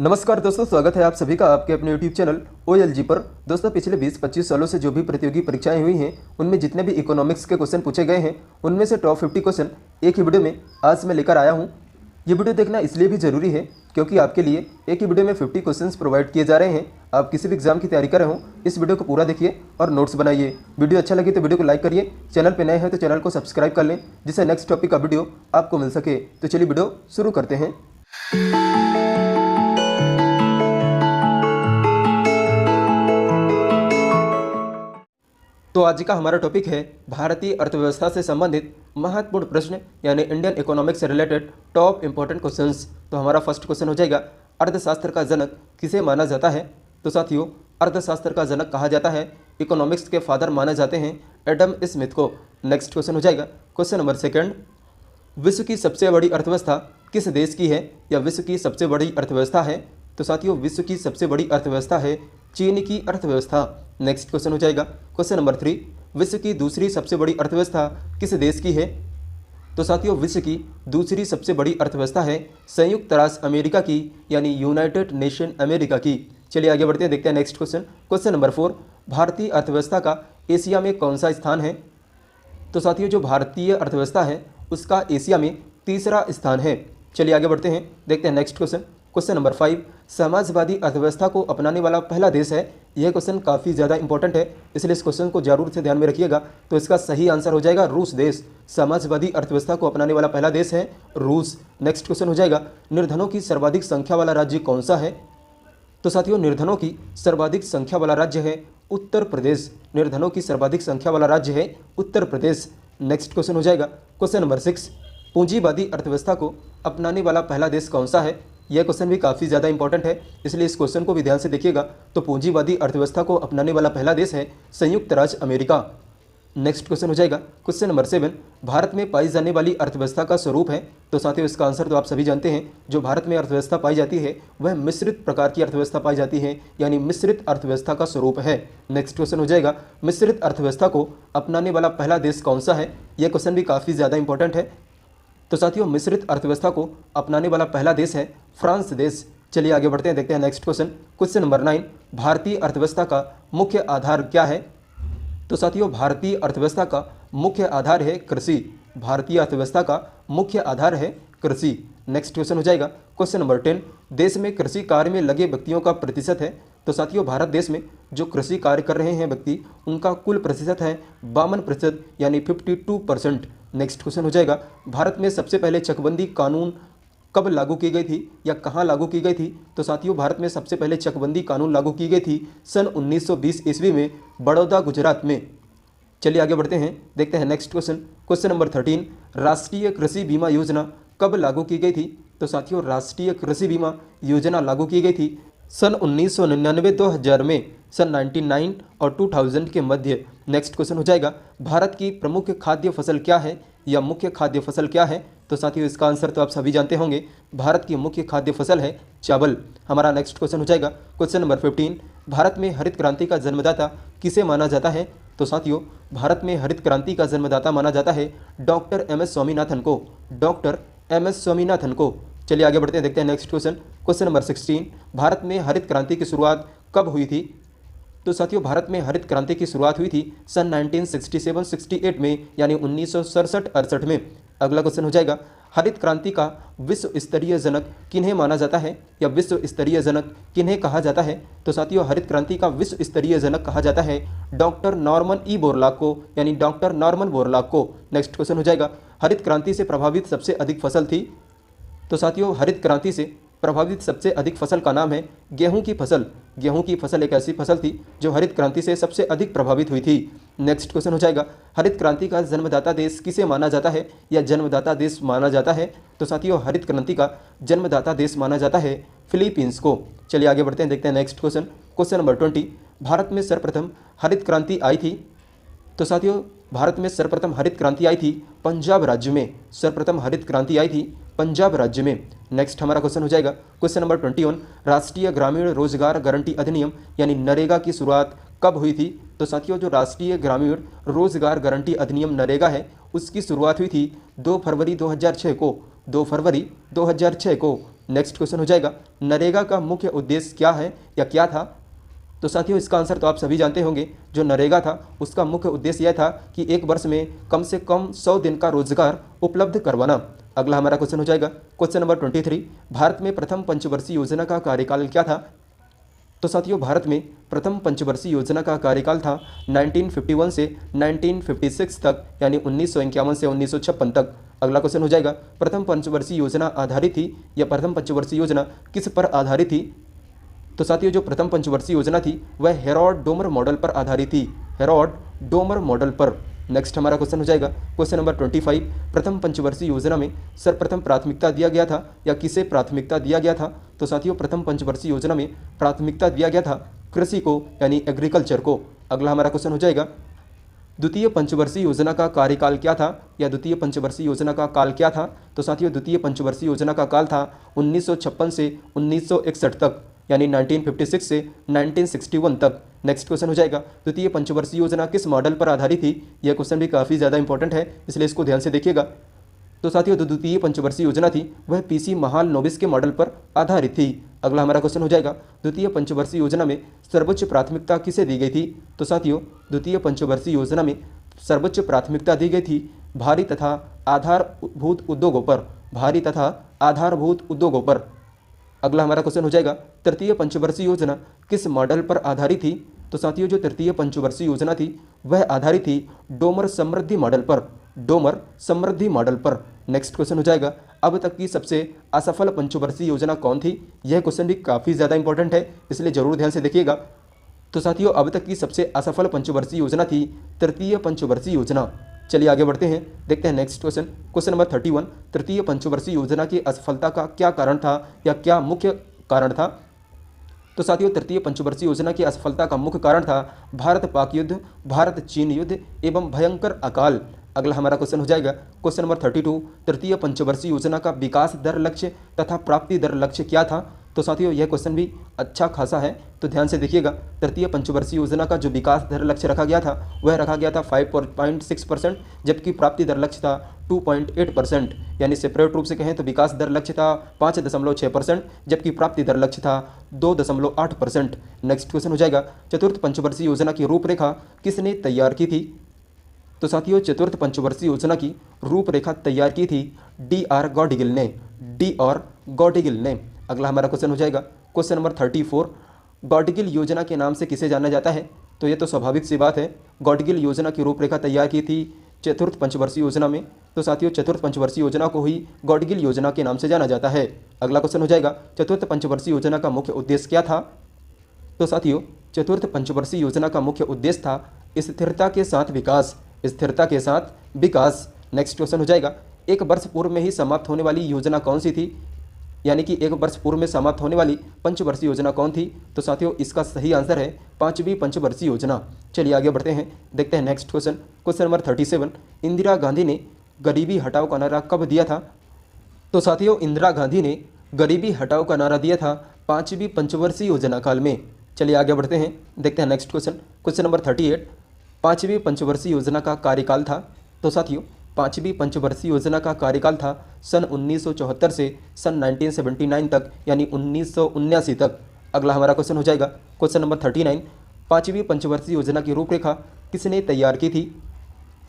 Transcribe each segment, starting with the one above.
नमस्कार दोस्तों, स्वागत है आप सभी का आपके अपने YouTube चैनल OLG पर। दोस्तों, पिछले 20-25 सालों से जो भी प्रतियोगी परीक्षाएं हुई हैं उनमें जितने भी इकोनॉमिक्स के क्वेश्चन पूछे गए हैं उनमें से टॉप 50 क्वेश्चन एक ही वीडियो में आज मैं लेकर आया हूं। ये वीडियो देखना इसलिए भी ज़रूरी है क्योंकि आपके लिए एक ही वीडियो में 50 क्वेश्चन प्रोवाइड किए जा रहे हैं। आप किसी भी एग्जाम की तैयारी कर रहे हो, इस वीडियो को पूरा देखिए और नोट्स बनाइए। वीडियो अच्छा लगे तो वीडियो को लाइक करिए, चैनल पर नए हैं तो चैनल को सब्सक्राइब कर लें जिससे नेक्स्ट टॉपिक का वीडियो आपको मिल सके। तो चलिए वीडियो शुरू करते हैं। तो आज का हमारा टॉपिक है भारतीय अर्थव्यवस्था से संबंधित महत्वपूर्ण प्रश्न यानी इंडियन इकोनॉमिक्स से रिलेटेड टॉप इंपॉर्टेंट क्वेश्चंस। तो हमारा फर्स्ट क्वेश्चन हो जाएगा, अर्थशास्त्र का जनक किसे माना जाता है? तो साथियों, अर्थशास्त्र का जनक कहा जाता है, इकोनॉमिक्स के फादर माने जाते हैं एडम स्मिथ को। नेक्स्ट क्वेश्चन हो जाएगा क्वेश्चन नंबर सेकंड, विश्व की सबसे बड़ी अर्थव्यवस्था किस देश की है या विश्व की सबसे बड़ी अर्थव्यवस्था है? तो साथियों, विश्व की सबसे बड़ी अर्थव्यवस्था है चीन की अर्थव्यवस्था। नेक्स्ट क्वेश्चन हो जाएगा क्वेश्चन नंबर 3, विश्व की दूसरी सबसे बड़ी अर्थव्यवस्था किस देश की है? तो साथियों, विश्व की दूसरी सबसे बड़ी अर्थव्यवस्था है संयुक्त राष्ट्र अमेरिका की यानी यूनाइटेड नेशन अमेरिका की। चलिए आगे बढ़ते हैं, देखते हैं नेक्स्ट क्वेश्चन। क्वेश्चन नंबर 4, भारतीय अर्थव्यवस्था का एशिया में कौन सा स्थान है? तो साथियों, जो भारतीय अर्थव्यवस्था है उसका एशिया में तीसरा स्थान है। चलिए आगे बढ़ते हैं, देखते हैं next question. Question number 5, Samajwadi अर्थव्यवस्था को अपनाने वाला पहला देश है। यह क्वेश्चन काफ़ी ज़्यादा इंपॉर्टेंट है, इसलिए इस क्वेश्चन को जरूर से ध्यान में रखिएगा। तो इसका सही आंसर हो जाएगा रूस देश। समाजवादी अर्थव्यवस्था को अपनाने वाला पहला देश है रूस। नेक्स्ट क्वेश्चन हो जाएगा, निर्धनों की सर्वाधिक संख्या वाला राज्य कौन सा है? तो साथियों, निर्धनों की सर्वाधिक संख्या वाला राज्य है उत्तर प्रदेश। निर्धनों की सर्वाधिक संख्या वाला राज्य है उत्तर प्रदेश। नेक्स्ट क्वेश्चन हो जाएगा क्वेश्चन नंबर 6, पूंजीवादी अर्थव्यवस्था को अपनाने वाला पहला देश कौन सा है? यह क्वेश्चन भी काफ़ी ज़्यादा इंपॉर्टेंट है, इसलिए इस क्वेश्चन को भी ध्यान से देखिएगा। तो पूंजीवादी अर्थव्यवस्था को अपनाने वाला पहला देश है संयुक्त राज्य अमेरिका। नेक्स्ट क्वेश्चन हो जाएगा क्वेश्चन नंबर 7, भारत में पाई जाने वाली अर्थव्यवस्था का स्वरूप है। तो साथियों, इसका आंसर तो आप सभी जानते हैं, जो भारत में अर्थव्यवस्था पाई जाती है वह मिश्रित प्रकार की अर्थव्यवस्था पाई जाती है यानी मिश्रित अर्थव्यवस्था का स्वरूप है। नेक्स्ट क्वेश्चन हो जाएगा, मिश्रित अर्थव्यवस्था को अपनाने वाला पहला देश कौन सा है? यह क्वेश्चन भी काफ़ी ज़्यादा इंपॉर्टेंट है। तो साथियों, मिश्रित अर्थव्यवस्था को अपनाने वाला पहला देश है फ्रांस देश। चलिए आगे बढ़ते हैं, देखते हैं नेक्स्ट क्वेश्चन। क्वेश्चन नंबर 9, भारतीय अर्थव्यवस्था का मुख्य आधार क्या है? तो साथियों, भारतीय अर्थव्यवस्था का मुख्य आधार है कृषि। भारतीय अर्थव्यवस्था का मुख्य आधार है कृषि। नेक्स्ट क्वेश्चन हो जाएगा क्वेश्चन नंबर 10, देश में कृषि कार्य में लगे व्यक्तियों का प्रतिशत है। तो साथियों, भारत देश में जो कृषि कार्य कर रहे हैं व्यक्ति उनका कुल प्रतिशत है 52% यानी 52%। नेक्स्ट क्वेश्चन हो जाएगा, भारत में सबसे पहले चकबंदी कानून कब लागू की गई थी या कहाँ लागू की गई थी? तो साथियों, भारत में सबसे पहले चकबंदी कानून लागू की गई थी सन 1920 ईस्वी में बड़ौदा गुजरात में। चलिए आगे बढ़ते हैं, देखते हैं नेक्स्ट क्वेश्चन। क्वेश्चन नंबर 13, राष्ट्रीय कृषि बीमा योजना कब लागू की गई थी? तो साथियों, राष्ट्रीय कृषि बीमा योजना लागू की गई थी सन 1999-2000 में, सन 99 और 2000 के मध्य। नेक्स्ट क्वेश्चन हो जाएगा, भारत की प्रमुख खाद्य फसल क्या है या मुख्य खाद्य फसल क्या है? तो साथियों, इसका आंसर तो आप सभी जानते होंगे, भारत की मुख्य खाद्य फसल है चावल। हमारा नेक्स्ट क्वेश्चन हो जाएगा क्वेश्चन नंबर 15, भारत में हरित क्रांति का जन्मदाता किसे माना जाता है? तो साथियों, भारत में हरित क्रांति का जन्मदाता माना जाता है डॉक्टर एम.एस. स्वामीनाथन को। Doctor MS. स्वामीनाथन को। चलिए आगे बढ़ते हैं, देखते हैं next question. Question number 16, Bharat में हरित क्रांति की शुरुआत कब हुई थी? तो साथियों, भारत में हरित क्रांति की शुरुआत हुई थी सन 1967-68 में यानी 1967-68 में। अगला क्वेश्चन हो जाएगा, हरित क्रांति का विश्व स्तरीय जनक किन्हें माना जाता है या विश्व स्तरीय जनक किन्हें कहा जाता है? तो साथियों, हरित क्रांति का विश्व स्तरीय जनक कहा जाता है डॉक्टर नॉर्मन ई बोरलॉग को यानी डॉक्टर नॉर्मन बोरलॉग को। नेक्स्ट क्वेश्चन हो जाएगा, हरित क्रांति से प्रभावित सबसे अधिक फसल थी? तो साथियों, हरित क्रांति से प्रभावित सबसे अधिक फसल का नाम है गेहूं की फसल। गेहूं की फसल एक ऐसी फसल थी जो हरित क्रांति से सबसे अधिक प्रभावित हुई थी। नेक्स्ट क्वेश्चन हो जाएगा, हरित क्रांति का जन्मदाता देश किसे माना जाता है या जन्मदाता देश माना जाता है? तो साथियों, हरित क्रांति का जन्मदाता देश माना जाता है फिलीपींस को। चलिए आगे बढ़ते हैं, देखते हैं next question. Question number 20, Bharat में सर्वप्रथम हरित क्रांति आई थी? तो साथियों, भारत में सर्वप्रथम हरित क्रांति आई थी पंजाब राज्य में। सर्वप्रथम हरित क्रांति आई थी पंजाब राज्य में। नेक्स्ट हमारा क्वेश्चन हो जाएगा क्वेश्चन नंबर 21, राष्ट्रीय ग्रामीण रोजगार गारंटी अधिनियम यानी नरेगा की शुरुआत कब हुई थी? तो साथियों, जो राष्ट्रीय ग्रामीण रोजगार गारंटी अधिनियम नरेगा है उसकी शुरुआत हुई थी 2 फरवरी 2006 को। 2 फरवरी 2006 को। नेक्स्ट क्वेश्चन हो जाएगा नरेगा का मुख्य उद्देश्य क्या है या क्या था। तो साथियों इसका आंसर तो आप सभी जानते होंगे। जो नरेगा था उसका मुख्य उद्देश्य यह था कि एक वर्ष में कम से कम 100 दिन का रोजगार उपलब्ध करवाना। अगला हमारा क्वेश्चन हो जाएगा क्वेश्चन नंबर 23, भारत में प्रथम पंचवर्षीय योजना का कार्यकाल क्या था। तो साथियों भारत में प्रथम पंचवर्षीय योजना का कार्यकाल था 1951 से 1956 तक, यानी 1951 से 1956 तक। अगला क्वेश्चन हो जाएगा प्रथम पंचवर्षीय योजना आधारित थी या प्रथम पंचवर्षीय योजना किस पर आधारित थी। तो साथियों जो प्रथम पंचवर्षीय योजना थी वह हेरोड डोमर मॉडल पर आधारित थी, हेरोड डोमर मॉडल पर। नेक्स्ट हमारा क्वेश्चन हो जाएगा क्वेश्चन नंबर 25, प्रथम पंचवर्षीय योजना में सर्वप्रथम प्राथमिकता दिया गया था या किसे प्राथमिकता दिया गया था। तो साथियों प्रथम पंचवर्षीय योजना में प्राथमिकता दिया गया था कृषि को, यानी एग्रीकल्चर को। अगला हमारा क्वेश्चन हो जाएगा द्वितीय पंचवर्षीय योजना का कार्यकाल क्या था या द्वितीय पंचवर्षीय योजना का काल क्या था। तो साथियों द्वितीय पंचवर्षीय योजना का काल था 1956 से 1961 तक, यानी 1956 से 1961 तक। नेक्स्ट क्वेश्चन हो जाएगा द्वितीय पंचवर्षीय योजना किस मॉडल पर आधारित थी। यह क्वेश्चन भी काफ़ी ज़्यादा इंपॉर्टेंट है, इसलिए इसको ध्यान से देखिएगा। तो साथियों जो द्वितीय पंचवर्षीय योजना थी वह पीसी महालनोबिस के मॉडल पर आधारित थी। अगला हमारा क्वेश्चन हो जाएगा द्वितीय पंचवर्षीय योजना में सर्वोच्च प्राथमिकता किसे दी गई थी। तो साथियों द्वितीय पंचवर्षीय योजना में सर्वोच्च प्राथमिकता दी गई थी भारी तथा आधारभूत उद्योगों पर, भारी तथा आधारभूत उद्योगों पर। अगला हमारा क्वेश्चन हो जाएगा तृतीय पंचवर्षीय योजना किस मॉडल पर आधारित थी। तो साथियों जो तृतीय पंचवर्षीय योजना थी वह आधारित थी डोमर समृद्धि मॉडल पर, डोमर समृद्धि मॉडल पर। नेक्स्ट क्वेश्चन हो जाएगा अब तक की सबसे असफल पंचवर्षीय योजना कौन थी। यह क्वेश्चन भी काफ़ी ज़्यादा इंपॉर्टेंट है, इसलिए जरूर ध्यान से देखिएगा। तो साथियों अब तक की सबसे असफल पंचवर्षीय योजना थी तृतीय पंचवर्षीय योजना। चलिए आगे बढ़ते हैं, देखते हैं नेक्स्ट क्वेश्चन। क्वेश्चन नंबर 31, तृतीय पंचवर्षीय योजना की असफलता का क्या कारण था या क्या मुख्य कारण था। तो साथियों तृतीय पंचवर्षीय योजना की असफलता का मुख्य कारण था भारत पाक युद्ध, भारत चीन युद्ध एवं भयंकर अकाल। अगला हमारा क्वेश्चन हो जाएगा क्वेश्चन नंबर 32, तृतीय पंचवर्षीय योजना का विकास दर लक्ष्य तथा प्राप्ति दर लक्ष्य क्या था। तो साथियों यह क्वेश्चन भी अच्छा खासा है, तो ध्यान से देखिएगा। तृतीय पंचवर्षीय योजना का जो विकास दर लक्ष्य रखा गया था वह रखा गया था 5.6%, जबकि प्राप्ति दर लक्ष्य था 2.8%। यानी सेपरेट रूप से कहें तो विकास दर लक्ष्य था 5.6%, जबकि प्राप्ति दर लक्ष्य था 2.8%। नेक्स्ट क्वेश्चन हो जाएगा चतुर्थ पंचवर्षीय योजना की रूपरेखा किसने तैयार की थी। तो साथियों चतुर्थ पंचवर्षीय योजना की रूपरेखा तैयार की थी D.R. गॉडगिल ने, D.R. गॉडगिल ने। अगला हमारा क्वेश्चन हो जाएगा क्वेश्चन नंबर 34, गॉडगिल योजना के नाम से किसे जाना जाता है। तो ये तो स्वाभाविक सी बात है, गॉडगिल योजना की रूपरेखा तैयार की थी चतुर्थ पंचवर्षीय योजना में, तो साथियों चतुर्थ पंचवर्षीय योजना को ही गॉडगिल योजना के नाम से जाना जाता है। अगला क्वेश्चन हो जाएगा चतुर्थ पंचवर्षीय योजना का मुख्य उद्देश्य क्या था। तो साथियों चतुर्थ पंचवर्षीय योजना का मुख्य उद्देश्य था स्थिरता के साथ विकास, स्थिरता के साथ विकास। नेक्स्ट क्वेश्चन हो जाएगा एक वर्ष पूर्व में ही समाप्त होने वाली योजना कौन सी थी, यानी कि एक वर्ष पूर्व में समाप्त होने वाली पंचवर्षीय योजना कौन थी। तो साथियों इसका सही आंसर है पांचवी पंचवर्षीय योजना। चलिए आगे बढ़ते हैं, देखते हैं next question. Question number 37, Indira Gandhi ने गरीबी हटाओ का नारा कब दिया था। तो साथियों इंदिरा गांधी ने गरीबी हटाओ का नारा दिया था पांचवी पंचवर्षीय योजना काल में। चलिए आगे बढ़ते हैं, देखते हैं नेक्स्ट क्वेश्चन। क्वेश्चन नंबर 38, पांचवी पंचवर्षीय योजना का कार्यकाल था। तो साथियों पांचवी पंचवर्षीय योजना का कार्यकाल था सन 1974 से सन 1979 तक, यानी 1979 तक। अगला हमारा क्वेश्चन हो जाएगा क्वेश्चन नंबर 39, पांचवी पंचवर्षीय योजना की रूपरेखा किसने तैयार की थी।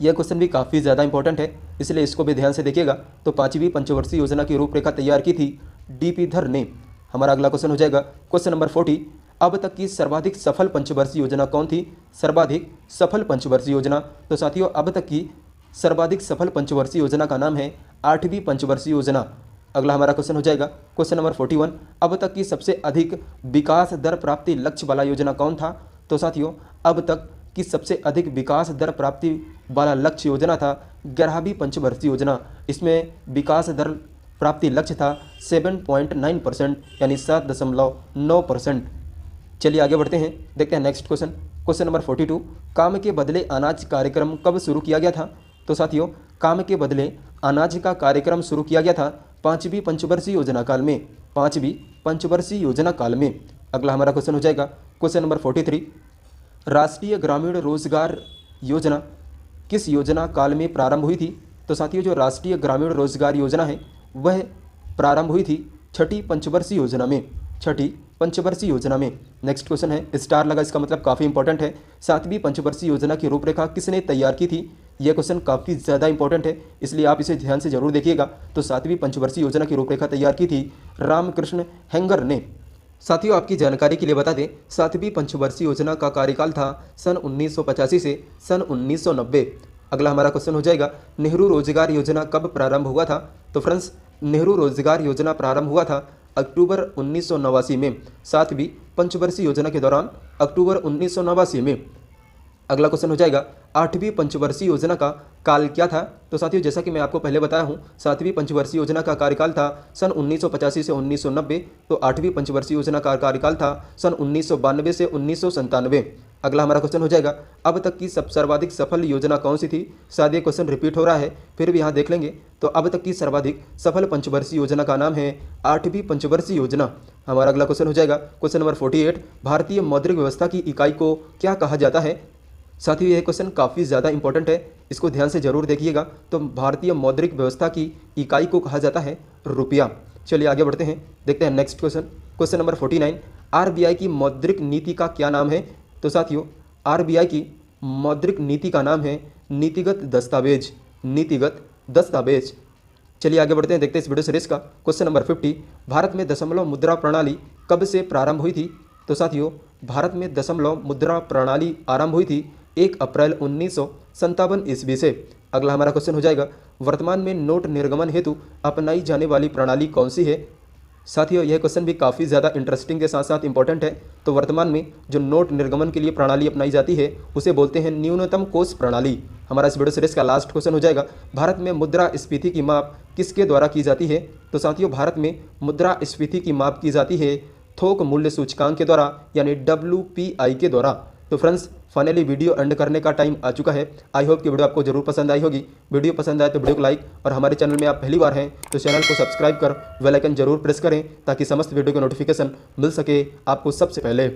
यह क्वेश्चन भी काफ़ी ज़्यादा इंपॉर्टेंट है, इसलिए इसको भी ध्यान से देखिएगा। तो पांचवी पंचवर्षीय योजना की रूपरेखा तैयार की थी D.P. धर ने। हमारा अगला क्वेश्चन हो जाएगा क्वेश्चन नंबर 40, अब तक की सर्वाधिक सफल पंचवर्षीय योजना कौन थी। सर्वाधिक सफल पंचवर्षीय योजना। तो साथियों अब तक की सर्वाधिक सफल पंचवर्षीय योजना का नाम है आठवीं पंचवर्षीय योजना। अगला हमारा क्वेश्चन हो जाएगा क्वेश्चन नंबर 41, अब तक की सबसे अधिक विकास दर प्राप्ति लक्ष्य वाला योजना कौन था। तो साथियों अब तक की सबसे अधिक विकास दर प्राप्ति वाला लक्ष्य योजना था 11वीं पंचवर्षीय योजना। इसमें विकास दर प्राप्ति लक्ष्य था 7.9%, यानी 7.9%। चलिए आगे बढ़ते हैं, देखते हैं नेक्स्ट क्वेश्चन। क्वेश्चन नंबर 42, काम के बदले अनाज कार्यक्रम कब शुरू किया गया था। तो साथियों काम के बदले अनाज का कार्यक्रम शुरू किया गया था पांचवी पंचवर्षीय योजना काल में, पांचवी पंचवर्षीय योजना काल में। अगला हमारा क्वेश्चन हो जाएगा क्वेश्चन नंबर 43, राष्ट्रीय ग्रामीण रोजगार योजना किस योजना काल में प्रारंभ हुई थी। तो साथियों जो राष्ट्रीय ग्रामीण रोजगार योजना है वह प्रारंभ हुई थी छठी पंचवर्षीय योजना में, छठी पंचवर्षीय योजना में। नेक्स्ट क्वेश्चन है, स्टार लगा, इसका मतलब काफ़ी इंपॉर्टेंट है। सातवीं पंचवर्षीय योजना की रूपरेखा किसने तैयार की थी? यह क्वेश्चन काफ़ी ज़्यादा इंपॉर्टेंट है, इसलिए आप इसे ध्यान से जरूर देखिएगा। तो सातवीं पंचवर्षीय योजना की रूपरेखा तैयार की थी रामकृष्ण हेंगर ने। साथियों, आपकी जानकारी के लिए बता दें, सातवीं पंचवर्षीय योजना का कार्यकाल था सन 1985 से सन 1990। अगला हमारा क्वेश्चन हो जाएगा, नेहरू रोजगार योजना कब प्रारंभ हुआ था? तो फ्रेंड्स, नेहरू रोजगार योजना प्रारंभ हुआ था अक्टूबर 1989 में, सातवीं पंचवर्षीय योजना के दौरान अक्टूबर 1989 में। अगला क्वेश्चन हो जाएगा, आठवीं पंचवर्षीय योजना का काल क्या था? तो साथियों, जैसा कि मैं आपको पहले बताया हूं, सातवीं पंचवर्षीय योजना का कार्यकाल था सन 1985 से 1990, तो आठवीं पंचवर्षीय योजना का कार्यकाल था सन 1992 से 1997। अगला हमारा क्वेश्चन हो जाएगा, अब तक की सर्वाधिक सफल योजना कौन सी थी? शायद ये क्वेश्चन रिपीट हो रहा है, फिर भी यहाँ देख लेंगे। तो अब तक की सर्वाधिक सफल पंचवर्षीय योजना का नाम है आठवीं पंचवर्षीय योजना। हमारा अगला क्वेश्चन हो जाएगा, क्वेश्चन नंबर 48, भारतीय मौद्रिक व्यवस्था की इकाई को क्या कहा जाता है? साथियों, यह क्वेश्चन काफ़ी ज़्यादा इंपॉर्टेंट है, इसको ध्यान से जरूर देखिएगा। तो भारतीय मौद्रिक व्यवस्था की इकाई को कहा जाता है रुपया। चलिए आगे बढ़ते हैं, देखते हैं next question. Question number 49, RBI की मौद्रिक नीति का क्या नाम है? तो साथियों, आरबीआई की मौद्रिक नीति का नाम है नीतिगत दस्तावेज, नीतिगत दस्तावेज। चलिए आगे बढ़ते हैं, देखते हैं इस वीडियो सीरीज का। क्वेश्चन नंबर 50, भारत में दशमलव मुद्रा प्रणाली कब से प्रारंभ हुई थी? तो साथियों, भारत में दशमलव मुद्रा प्रणाली आरंभ हुई थी 1 अप्रैल 1957 ईस्वी से। अगला हमारा क्वेश्चन हो जाएगा, वर्तमान में नोट निर्गमन हेतु अपनाई जाने वाली प्रणाली कौन सी है? साथियों, यह क्वेश्चन भी काफ़ी ज़्यादा इंटरेस्टिंग के साथ साथ इंपॉर्टेंट है। तो वर्तमान में जो नोट निर्गमन के लिए प्रणाली अपनाई जाती है उसे बोलते हैं न्यूनतम कोष प्रणाली। हमारा इस वीडियो सीरीज का लास्ट क्वेश्चन हो जाएगा, भारत में मुद्रा स्फीति की माप किसके द्वारा की जाती है? तो साथियों, भारत में मुद्रा स्फीति की माप की जाती है थोक मूल्य सूचकांक के द्वारा, यानी WPI के द्वारा। तो फ्रेंड्स, फाइनली वीडियो एंड करने का टाइम आ चुका है। आई होप कि वीडियो आपको जरूर पसंद आई होगी। वीडियो पसंद आए तो वीडियो को लाइक, और हमारे चैनल में आप पहली बार हैं तो चैनल को सब्सक्राइब कर बेल आइकन जरूर प्रेस करें, ताकि समस्त वीडियो की नोटिफिकेशन मिल सके आपको सबसे पहले।